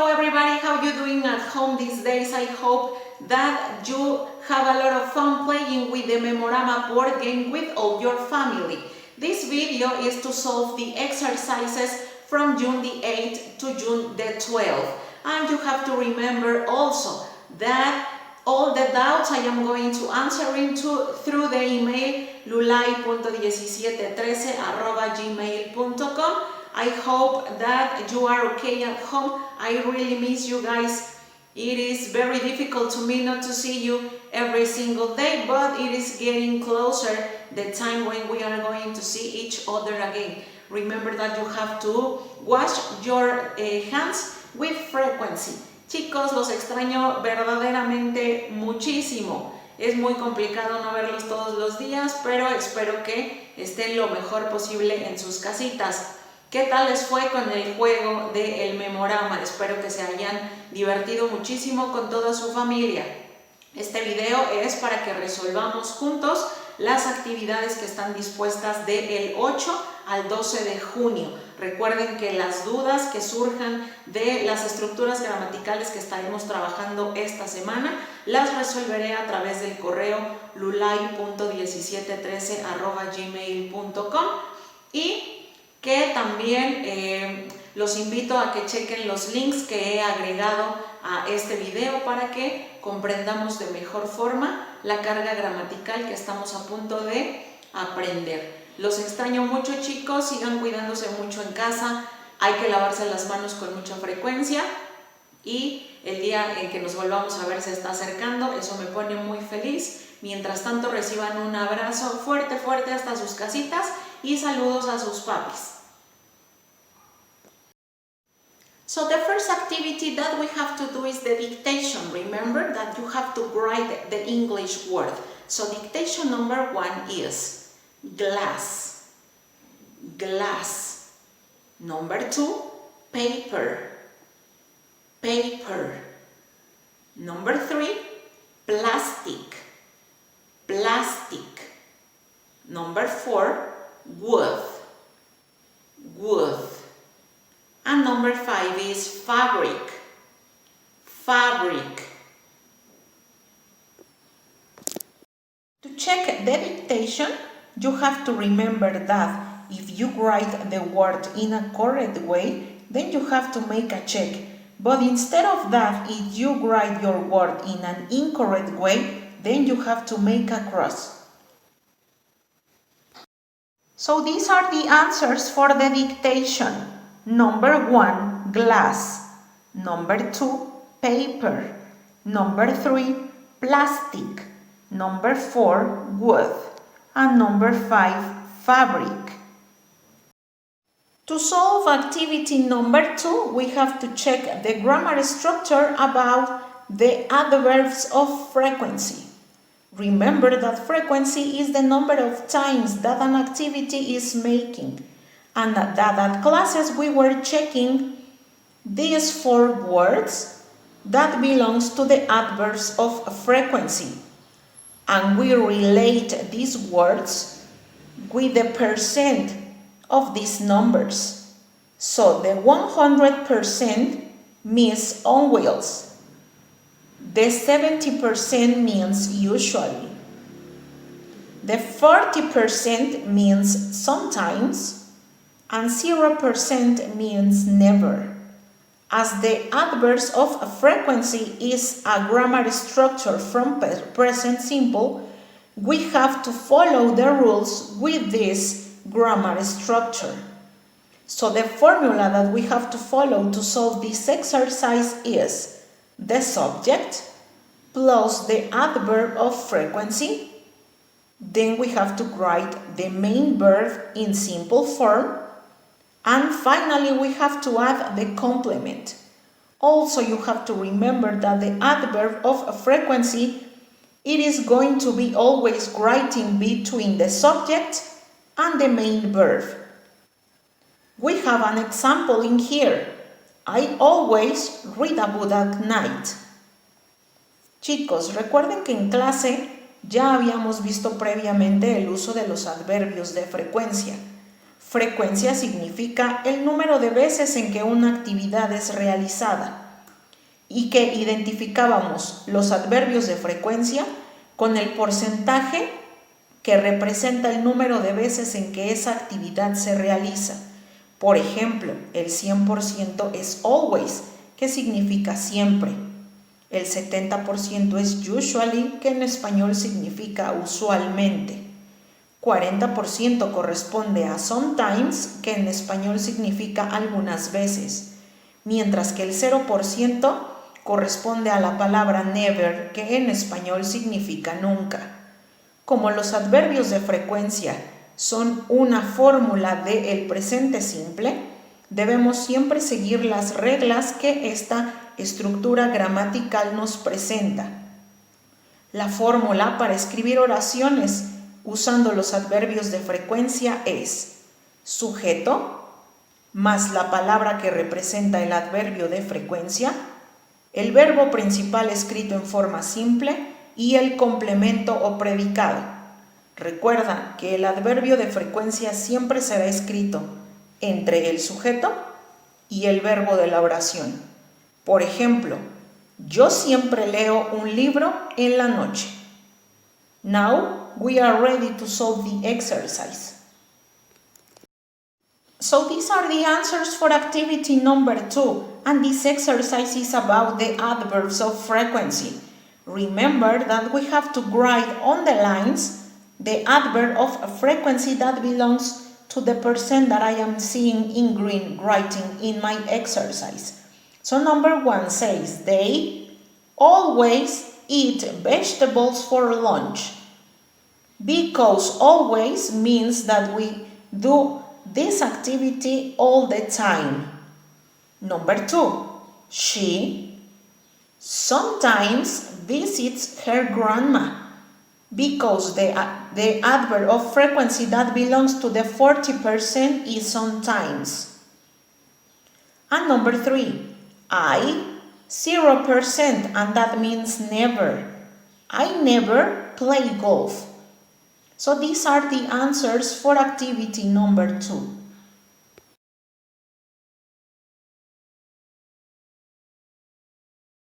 Hello everybody, how you doing at home these days? I hope that you have a lot of fun playing with the Memorama board game with all your family. This video is to solve the exercises from June the 8th to June the 12th. And you have to remember also that all the doubts I am going to answer through the email lulay.1713@gmail.com. I hope that you are okay at home. I really miss you guys. It is very difficult to me not to see you every single day, but it is getting closer the time when we are going to see each other again. Remember that you have to wash your hands with frequency. Chicos, los extraño verdaderamente muchísimo. Es muy complicado no verlos todos los días, pero espero que estén lo mejor posible en sus casitas. ¿Qué tal les fue con el juego del Memorama? Espero que se hayan divertido muchísimo con toda su familia. Este video es para que resolvamos juntos las actividades que están dispuestas del 8 al 12 de junio. Recuerden que las dudas que surjan de las estructuras gramaticales que estaremos trabajando esta semana las resolveré a través del correo lulay.1713@gmail.com y que también los invito a que chequen los links que he agregado a este video para que comprendamos de mejor forma la carga gramatical que estamos a punto de aprender. Los extraño mucho, chicos, sigan cuidándose mucho en casa, hay que lavarse las manos con mucha frecuencia y el día en que nos volvamos a ver se está acercando, eso me pone muy feliz. Mientras tanto, reciban un abrazo fuerte, fuerte hasta sus casitas y saludos a sus papis. So the first activity that we have to do is the dictation. Remember that you have to write the English word. So dictation number 1 is glass, glass. Number 2, paper, paper. Number 3, plastic, plastic. Number 4, wood, wood. And number 5 is fabric, fabric. To check the dictation, you have to remember that if you write the word in a correct way, then you have to make a check. But instead of that, if you write your word in an incorrect way, then you have to make a cross. So these are the answers for the dictation. Number 1, glass. Number 2, paper. Number 3, plastic. Number 4, wood. And number 5, fabric. To solve activity number 2, we have to check the grammar structure about the adverbs of frequency. Remember that frequency is the number of times that an activity is making, and that at classes we were checking these 4 words that belongs to the adverbs of frequency, and we relate these words with the percent of these numbers. So the 100% means always, the 70% means usually, the 40% means sometimes, and 0% means never. As the adverbs of frequency is a grammar structure from present simple, we have to follow the rules with this grammar structure. So the formula that we have to follow to solve this exercise is the subject plus the adverb of frequency. Then we have to write the main verb in simple form. And finally, we have to add the complement. Also, you have to remember that the adverb of frequency, it is going to be always writing between the subject and the main verb. We have an example in here. I always read a book at night. Chicos, recuerden que en clase ya habíamos visto previamente el uso de los adverbios de frecuencia. Frecuencia significa el número de veces en que una actividad es realizada. y que identificábamos los adverbios de frecuencia con el porcentaje que representa el número de veces en que esa actividad se realiza. Por ejemplo, el 100% es always, que significa siempre. El 70% es usually, que en español significa usualmente. 40% corresponde a sometimes, que en español significa algunas veces. Mientras que el 0% corresponde a la palabra never, que en español significa nunca. Como los adverbios de frecuencia son una fórmula del presente simple, debemos siempre seguir las reglas que esta estructura gramatical nos presenta. La fórmula para escribir oraciones usando los adverbios de frecuencia es sujeto más la palabra que representa el adverbio de frecuencia, el verbo principal escrito en forma simple y el complemento o predicado. Recuerda que el adverbio de frecuencia siempre será escrito entre el sujeto y el verbo de la oración. Por ejemplo, yo siempre leo un libro en la noche. Now we are ready to solve the exercise. So these are the answers for activity number 2, and this exercise is about the adverbs of frequency. Remember that we have to write on the lines the adverb of frequency that belongs to the percent that I am seeing in green writing in my exercise. So number 1 says, they always eat vegetables for lunch. Because always means that we do this activity all the time. Number 2, she sometimes visits her grandma. Because the adverb of frequency that belongs to the 40% is sometimes. And number 3, I 0%, and that means never. I never play golf. So these are the answers for activity number 2.